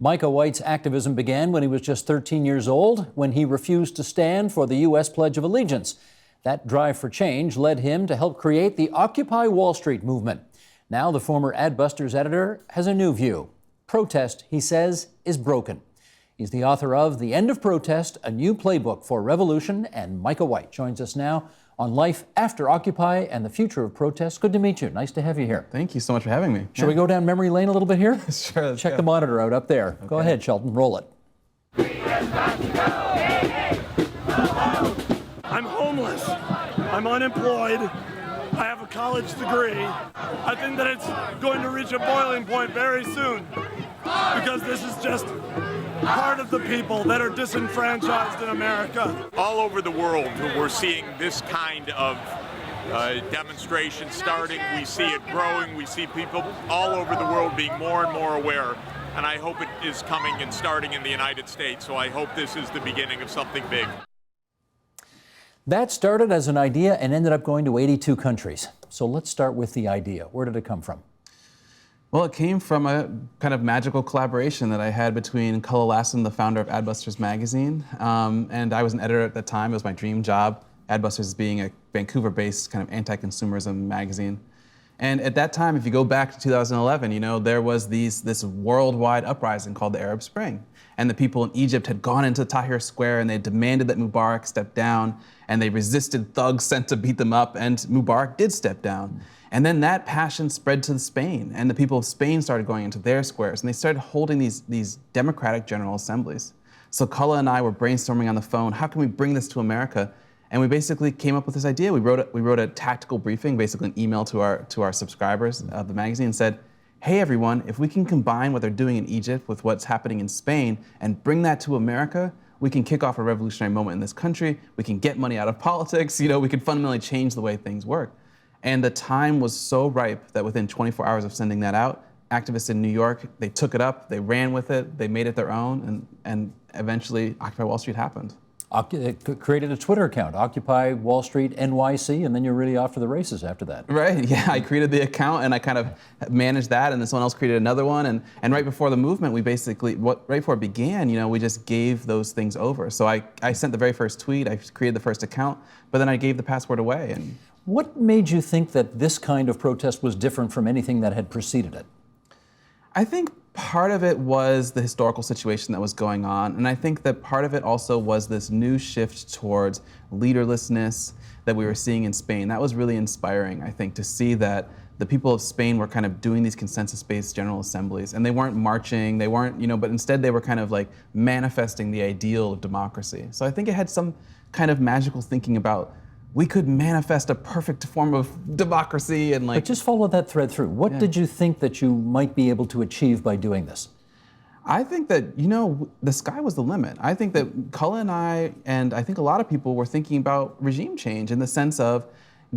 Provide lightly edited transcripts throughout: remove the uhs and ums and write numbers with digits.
Micah White's activism began when he was just 13 years old, when he refused to stand for the U.S. Pledge of Allegiance. That drive for change led him to help create the Occupy Wall Street movement. Now the former Adbusters editor has a new view. Protest, he says, is broken. He's the author of The End of Protest, a new playbook for revolution, and Micah White joins us now on life after Occupy and the future of protest. Good to meet you. Nice to have you here. Thank you so much for having me. Shall we go down memory lane a little bit here? Sure. Check the monitor out up there. Okay. Go ahead, Sheldon. Roll it. I'm homeless. I'm unemployed. I have a college degree. I think that it's going to reach a boiling point very soon because this is just part of the people that are disenfranchised in America. All over the world, we're seeing this kind of demonstration starting. We see it growing. We see people all over the world being more and more aware. And I hope it is coming and starting in the United States. So I hope this is the beginning of something big. That started as an idea and ended up going to 82 countries. So let's start with the idea. Where did it come from? Well, it came from a kind of magical collaboration that I had between Cullen Lassen, the founder of Adbusters magazine, and I was an editor at the time. It was my dream job. Adbusters being a Vancouver-based kind of anti-consumerism magazine. And at that time, if you go back to 2011, there was this worldwide uprising called the Arab Spring. And the people in Egypt had gone into Tahrir Square and they demanded that Mubarak step down, and they resisted thugs sent to beat them up, and Mubarak did step down. And then that passion spread to Spain, and the people of Spain started going into their squares, and they started holding these democratic general assemblies. So Cullen and I were brainstorming on the phone, how can we bring this to America? And we basically came up with this idea. We wrote a tactical briefing, basically an email to our subscribers of the magazine, and said, hey everyone, if we can combine what they're doing in Egypt with what's happening in Spain and bring that to America, we can kick off a revolutionary moment in this country. We can get money out of politics. We can fundamentally change the way things work. And the time was so ripe that within 24 hours of sending that out, activists in New York, they took it up, they ran with it, they made it their own, and eventually Occupy Wall Street happened. Created a Twitter account, Occupy Wall Street NYC, and then you're really off to the races after that. Right, yeah, I created the account and I kind of managed that, and then someone else created another one, and right before the movement, we basically, right before it began, we just gave those things over. So I sent the very first tweet, I created the first account, but then I gave the password away. And what made you think that this kind of protest was different from anything that had preceded it? I think part of it was the historical situation that was going on, and I think that part of it also was this new shift towards leaderlessness that we were seeing in Spain. That was really inspiring, I think, to see that the people of Spain were kind of doing these consensus-based general assemblies, and they weren't marching, they weren't, but instead they were kind of like manifesting the ideal of democracy. So I think it had some kind of magical thinking about we could manifest a perfect form of democracy and But just follow that thread through. What did you think that you might be able to achieve by doing this? I think that, the sky was the limit. I think that Cullen and I think a lot of people were thinking about regime change in the sense of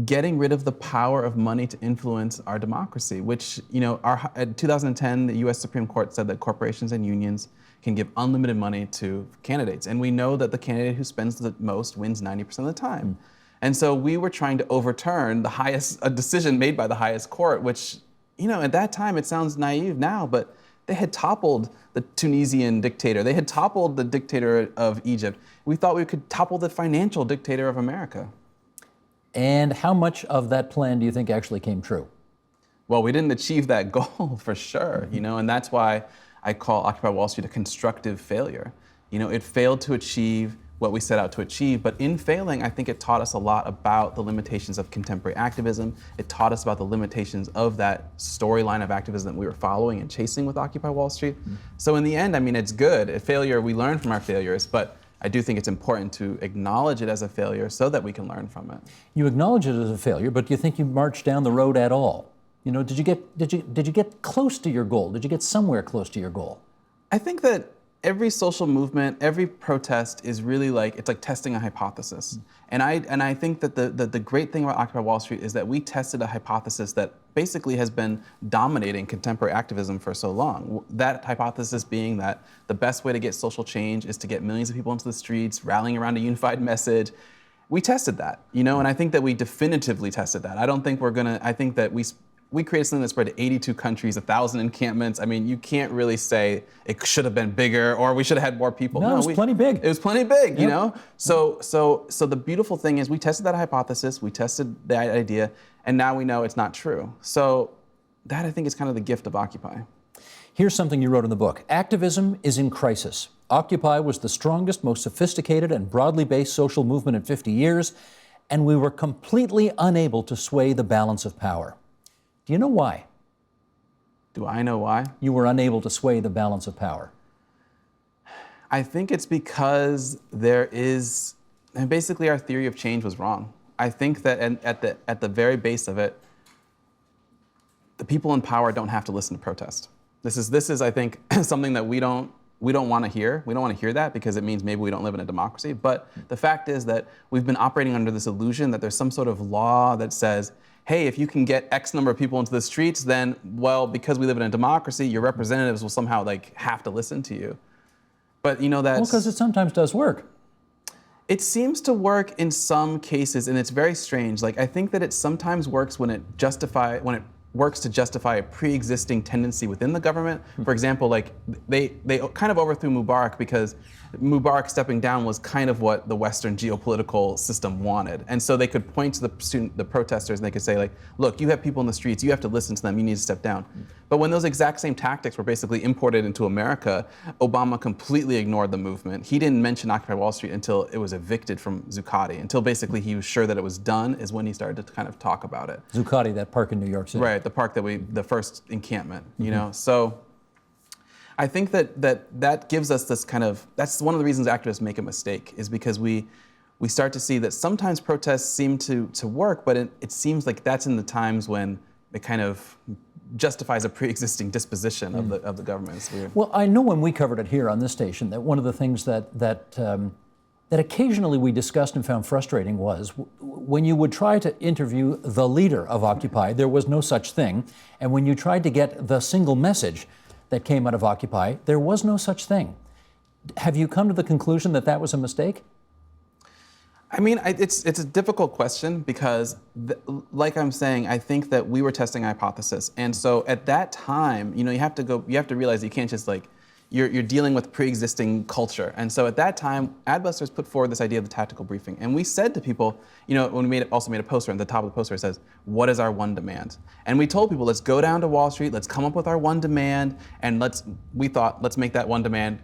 getting rid of the power of money to influence our democracy, which, in 2010, the US Supreme Court said that corporations and unions can give unlimited money to candidates. And we know that the candidate who spends the most wins 90% of the time. And so we were trying to overturn a decision made by the highest court, which, at that time it sounds naive now, but they had toppled the Tunisian dictator. They had toppled the dictator of Egypt. We thought we could topple the financial dictator of America. And how much of that plan do you think actually came true? Well, we didn't achieve that goal for sure, and that's why I call Occupy Wall Street a constructive failure. It failed to achieve what we set out to achieve, but in failing, I think it taught us a lot about the limitations of contemporary activism. It taught us about the limitations of that storyline of activism that we were following and chasing with Occupy Wall Street. So in the end, it's good. A failure, we learn from our failures, but I do think it's important to acknowledge it as a failure so that we can learn from it. You acknowledge it as a failure, but do you think you marched down the road at all? Did you get close to your goal? Did you get somewhere close to your goal? I think that every social movement, every protest is really it's like testing a hypothesis. And I think that the great thing about Occupy Wall Street is that we tested a hypothesis that basically has been dominating contemporary activism for so long. That hypothesis being that the best way to get social change is to get millions of people into the streets, rallying around a unified message. We tested that, and I think that we definitively tested that. I think that we created something that spread to 82 countries, 1,000 encampments. I mean, you can't really say it should have been bigger or we should have had more people. No, it was plenty big. It was plenty big, Yep. you know? So the beautiful thing is we tested that hypothesis, we tested that idea, and now we know it's not true. So that, I think, is kind of the gift of Occupy. Here's something you wrote in the book. Activism is in crisis. Occupy was the strongest, most sophisticated, and broadly based social movement in 50 years, and we were completely unable to sway the balance of power. Do you know why? Do I know why? You were unable to sway the balance of power. I think it's because and basically our theory of change was wrong. I think that at the very base of it, the people in power don't have to listen to protest. This is I think something that we don't want to hear. We don't want to hear that because it means maybe we don't live in a democracy. But the fact is that we've been operating under this illusion that there's some sort of law that says, hey, if you can get X number of people into the streets, then, well, because we live in a democracy, your representatives will somehow have to listen to you. But that's... Well, because it sometimes does work. It seems to work in some cases, and it's very strange. I think that it sometimes works when it works to justify a pre-existing tendency within the government. For example, they kind of overthrew Mubarak because Mubarak stepping down was kind of what the Western geopolitical system wanted. And so they could point to the protesters and they could say, look, you have people in the streets, you have to listen to them, you need to step down. But when those exact same tactics were basically imported into America, Obama completely ignored the movement. He didn't mention Occupy Wall Street until it was evicted from Zuccotti, until basically he was sure that it was done is when he started to kind of talk about it. Zuccotti, that park in New York City. Right, the park the first encampment, So I think that gives us this that's one of the reasons activists make a mistake, is because we start to see that sometimes protests seem to work, but it seems like that's in the times when it kind of justifies a pre-existing disposition of the government. It's weird. Well, I know when we covered it here on this station that one of the things that occasionally we discussed and found frustrating was when you would try to interview the leader of Occupy, there was no such thing. And when you tried to get the single message that came out of Occupy, there was no such thing. Have you come to the conclusion that that was a mistake? I mean, it's a difficult question because, like I'm saying, I think that we were testing a hypothesis. And so at that time, you have to realize you can't just you're dealing with pre-existing culture. And so at that time, Adbusters put forward this idea of the tactical briefing. And we said to people, when we also made a poster, and the top of the poster it says, what is our one demand? And we told people, let's go down to Wall Street, let's come up with our one demand, and let's make that one demand,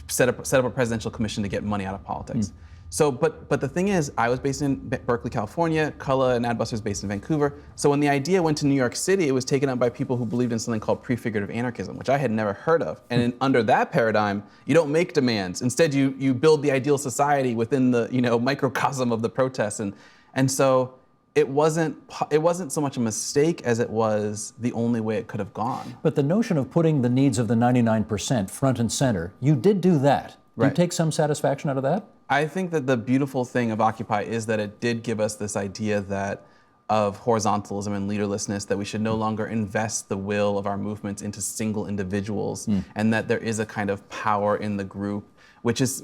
set up a presidential commission to get money out of politics. So, but the thing is, I was based in Berkeley, California, Cullah and Adbusters based in Vancouver. So when the idea went to New York City, it was taken up by people who believed in something called prefigurative anarchism, which I had never heard of. And under that paradigm, you don't make demands. Instead, you build the ideal society within the microcosm of the protests. And so it wasn't so much a mistake as it was the only way it could have gone. But the notion of putting the needs of the 99% front and center, you did do that. Do you take some satisfaction out of that? I think that the beautiful thing of Occupy is that it did give us this idea of horizontalism and leaderlessness, that we should no longer invest the will of our movements into single individuals, and that there is a kind of power in the group, which is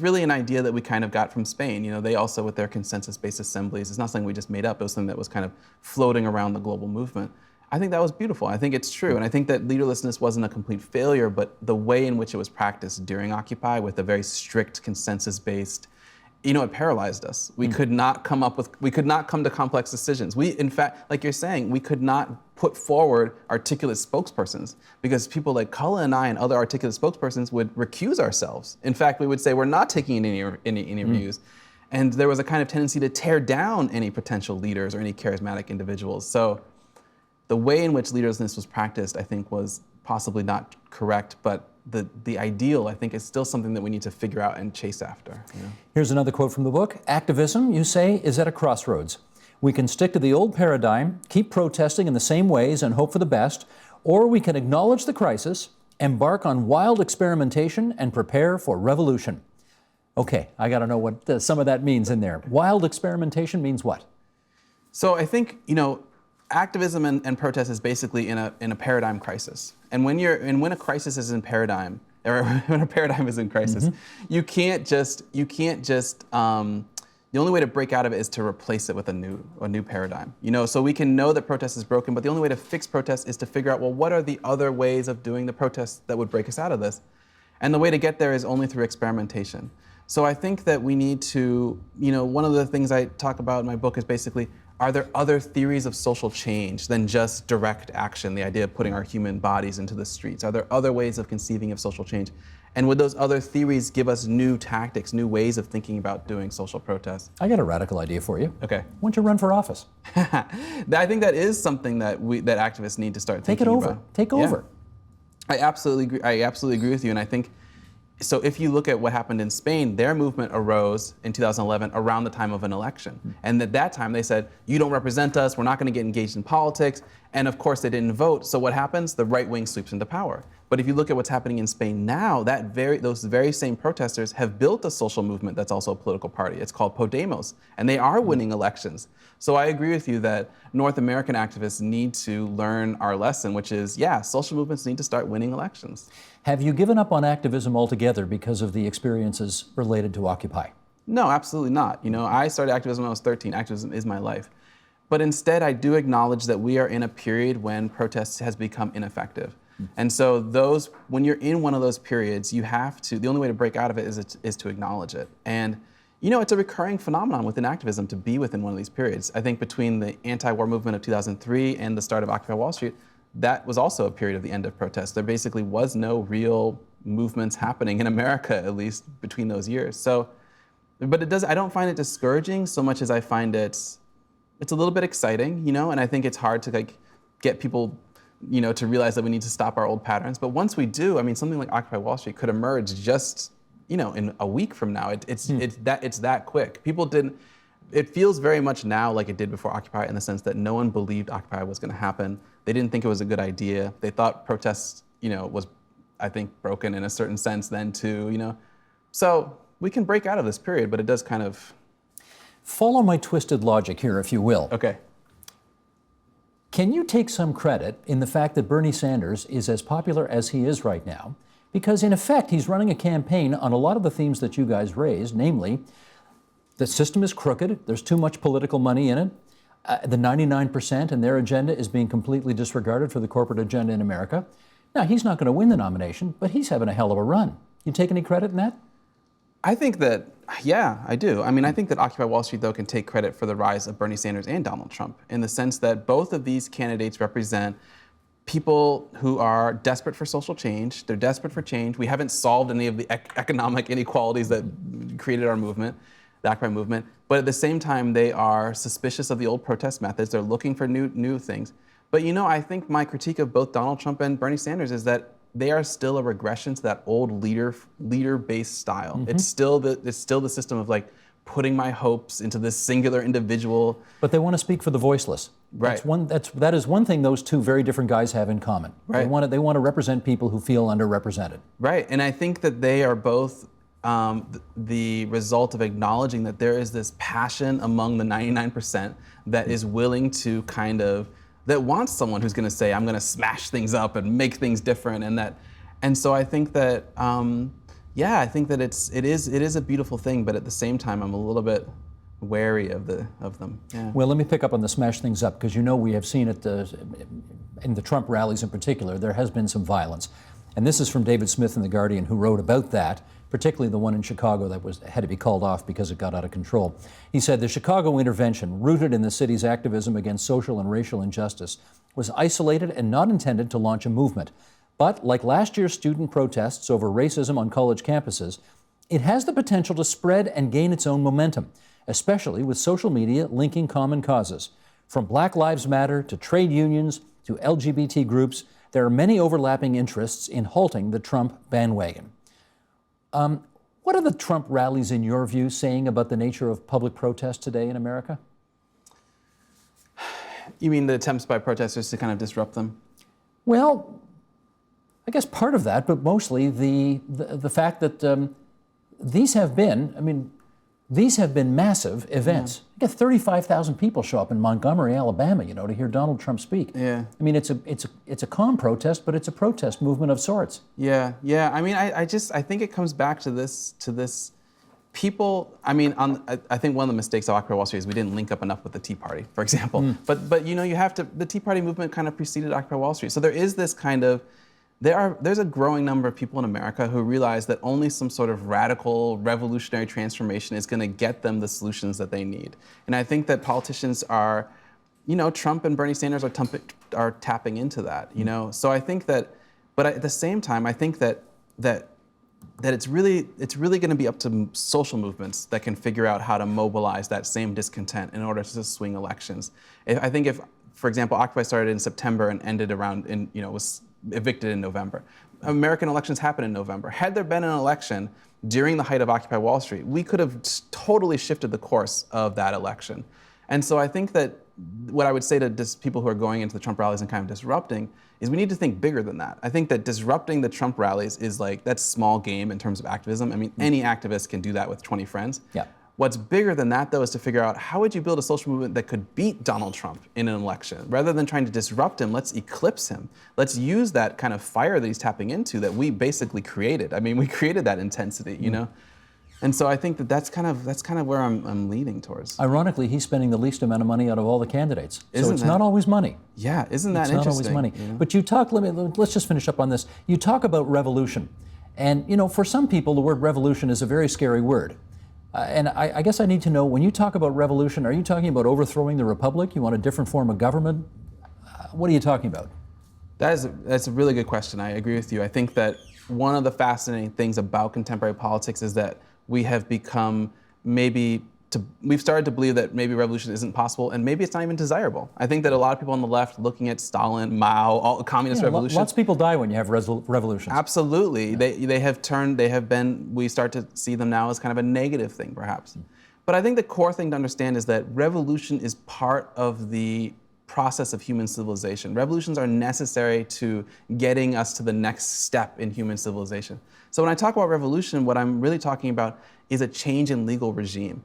really an idea that we kind of got from Spain. They also, with their consensus-based assemblies, it's not something we just made up, it was something that was kind of floating around the global movement. I think that was beautiful. I think it's true. And I think that leaderlessness wasn't a complete failure, but the way in which it was practiced during Occupy with a very strict consensus-based, it paralyzed us. We could not come to complex decisions. We, in fact, like you're saying, we could not put forward articulate spokespersons because people like Cullah and I and other articulate spokespersons would recuse ourselves. In fact, we would say, we're not taking any interviews. And there was a kind of tendency to tear down any potential leaders or any charismatic individuals. So the way in which leaderlessness was practiced, I think, was possibly not correct, but the ideal, I think, is still something that we need to figure out and chase after. Here's another quote from the book. Activism, you say, is at a crossroads. We can stick to the old paradigm, keep protesting in the same ways and hope for the best, or we can acknowledge the crisis, embark on wild experimentation, and prepare for revolution. Okay, I got to know what some of that means in there. Wild experimentation means what? So I think, activism and protest is basically in a paradigm crisis. And when a crisis is in paradigm, or when a paradigm is in crisis, you can't just the only way to break out of it is to replace it with a new paradigm. So we can know that protest is broken, but the only way to fix protest is to figure out, well, what are the other ways of doing the protest that would break us out of this? And the way to get there is only through experimentation. So I think that we need to, one of the things I talk about in my book is basically, are there other theories of social change than just direct action, the idea of putting our human bodies into the streets? Are there other ways of conceiving of social change? And would those other theories give us new tactics, new ways of thinking about doing social protest? I got a radical idea for you. Okay. Why don't you run for office? I think that is something that activists need to start thinking about. Take over. I absolutely agree with you, and I think so. If you look at what happened in Spain, their movement arose in 2011 around the time of an election, and at that time they said, "You don't represent us. We're not going to get engaged in politics." And of course, they didn't vote. So what happens? The right wing sweeps into power. But if you look at what's happening in Spain now, those very same protesters have built a social movement that's also a political party. It's called Podemos, and they are winning elections. So I agree with you that North American activists need to learn our lesson, which is, social movements need to start winning elections. Have you given up on activism altogether because of the experiences related to Occupy? No, absolutely not. I started activism when I was 13. Activism is my life. But instead, I do acknowledge that we are in a period when protest has become ineffective. And so when you're in one of those periods, the only way to break out of it is to acknowledge it. And it's a recurring phenomenon within activism to be within one of these periods. I think between the anti-war movement of 2003 and the start of Occupy Wall Street, that was also a period of the end of protest. There basically was no real movements happening in America, at least between those years. So, but I don't find it discouraging so much as I find it's a little bit exciting, and I think it's hard to get people, to realize that we need to stop our old patterns. But once we do, something like Occupy Wall Street could emerge just, in a week from now. It's that quick. People didn't. It feels very much now like it did before Occupy, in the sense that no one believed Occupy was going to happen. They didn't think it was a good idea. They thought protest, was, I think, broken in a certain sense then too. So we can break out of this period, but it does kind of. Follow my twisted logic here, if you will. Okay. Can you take some credit in the fact that Bernie Sanders is as popular as he is right now? Because in effect, he's running a campaign on a lot of the themes that you guys raised, namely, the system is crooked, there's too much political money in it, the 99% and their agenda is being completely disregarded for the corporate agenda in America. Now, he's not going to win the nomination, but he's having a hell of a run. You take any credit in that? I think that, I do. I think that Occupy Wall Street, though, can take credit for the rise of Bernie Sanders and Donald Trump, in the sense that both of these candidates represent people who are desperate for social change. They're desperate for change. We haven't solved any of the economic inequalities that created our movement, the Occupy movement. But at the same time, they are suspicious of the old protest methods. They're looking for new things. But I think my critique of both Donald Trump and Bernie Sanders is that they are still a regression to that old leader-based style. Mm-hmm. It's still the system of putting my hopes into this singular individual. But they want to speak for the voiceless. Right. That is one thing those two very different guys have in common. Right. They want to represent people who feel underrepresented. Right. And I think that they are both the result of acknowledging that there is this passion among the 99% that is willing to that wants someone who's going to say, I'm going to smash things up and make things different, and so I think that I think that it is a beautiful thing, but at the same time I'm a little bit wary of them. Yeah. Well, let me pick up on the smash things up, because we have seen it in the Trump rallies in particular. There has been some violence, and this is from David Smith in The Guardian, who wrote about that, particularly the one in Chicago that had to be called off because it got out of control. He said the Chicago intervention, rooted in the city's activism against social and racial injustice, was isolated and not intended to launch a movement. But like last year's student protests over racism on college campuses, it has the potential to spread and gain its own momentum, especially with social media linking common causes. From Black Lives Matter to trade unions to LGBT groups, there are many overlapping interests in halting the Trump bandwagon. What are the Trump rallies, in your view, saying about the nature of public protest today in America? You mean the attempts by protesters to kind of disrupt them? Well, I guess part of that, but mostly the fact that these have been massive events. You get 35,000 people show up in Montgomery, Alabama, to hear Donald Trump speak. Yeah. It's a calm protest, but it's a protest movement of sorts. Yeah. I think it comes back to this people, I mean, I think one of the mistakes of Occupy Wall Street is we didn't link up enough with the Tea Party, for example. But you know, you have to, the Tea Party movement kind of preceded Occupy Wall Street. So there is this kind of, there's a growing number of people in America who realize that only some sort of radical, revolutionary transformation is going to get them the solutions that they need. And I think that politicians are, you know, Trump and Bernie Sanders are tapping into that, you know? So I think that, but at the same time, I think that it's really going to be up to social movements that can figure out how to mobilize that same discontent in order to swing elections. I think if, for example, Occupy started in September and ended around was evicted in November. American elections happen in November. Had there been an election during the height of Occupy Wall Street, we could have totally shifted the course of that election. And so I think that what I would say to people who are going into the Trump rallies and kind of disrupting is we need to think bigger than that. I think that disrupting the Trump rallies is like, that's small game in terms of activism. I mean, any activist can do that with 20 friends. Yeah. What's bigger than that, though, is to figure out how would you build a social movement that could beat Donald Trump in an election? Rather than trying to disrupt him, let's eclipse him. Let's use that kind of fire that he's tapping into that we basically created. I mean, we created that intensity, you know? And so I think that's kind of where I'm leaning towards. Ironically, he's spending the least amount of money out of all the candidates. So Isn't it's that- not always money. Yeah, isn't that It's interesting? not always money. You know? But you talk, let's just finish up on this. You talk about revolution. And, you know, for some people, the word revolution is a very scary word. And I guess I need to know, when you talk about revolution, are you talking about overthrowing the republic? You want a different form of government? What are you talking about? That's a really good question. I agree with you. I think that one of the fascinating things about contemporary politics is that we have become we've started to believe that maybe revolution isn't possible and maybe it's not even desirable. I think that a lot of people on the left looking at Stalin, Mao, all communist revolutions. Lots of people die when you have revolutions. Absolutely. Yeah. We start to see them now as kind of a negative thing perhaps. But I think the core thing to understand is that revolution is part of the process of human civilization. Revolutions are necessary to getting us to the next step in human civilization. So when I talk about revolution, what I'm really talking about is a change in legal regime.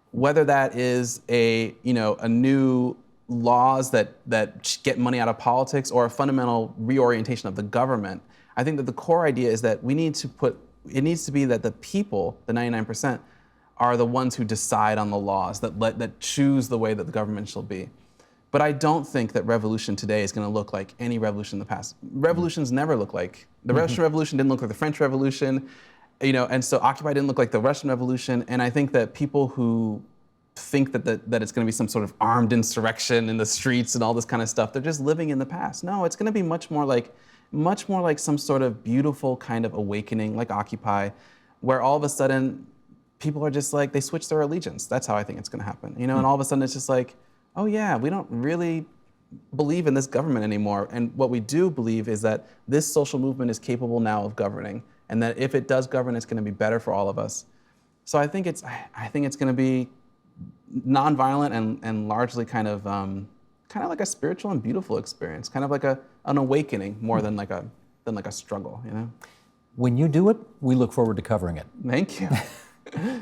Whether that is a new laws that get money out of politics or a fundamental reorientation of the government, I think that the core idea is that it needs to be that the people, the 99%, are the ones who decide on the laws, that choose the way that the government shall be. But I don't think that revolution today is going to look like any revolution in the past. Revolutions never look like, the Russian Revolution didn't look like the French Revolution, and so Occupy didn't look like the Russian Revolution. And I think that people who think that it's going to be some sort of armed insurrection in the streets and all this kind of stuff, they're just living in the past. No, it's going to be much more like some sort of beautiful kind of awakening, like Occupy, where all of a sudden people are just like, they switch their allegiance. That's how I think it's going to happen. And all of a sudden it's just like, oh yeah, we don't really believe in this government anymore. And what we do believe is that this social movement is capable now of governing, and that if it does govern, it's going to be better for all of us. So I think it's going to be nonviolent and largely kind of like a spiritual and beautiful experience, kind of like an awakening more than like a struggle, When you do it, we look forward to covering it. Thank you.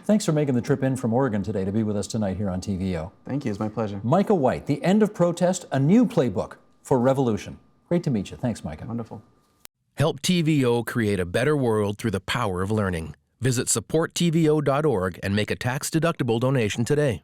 Thanks for making the trip in from Oregon today to be with us tonight here on TVO. Thank you, it's my pleasure. Micah White, The End of Protest, a new playbook for revolution. Great to meet you. Thanks, Micah. Wonderful. Help TVO create a better world through the power of learning. Visit supporttvo.org and make a tax-deductible donation today.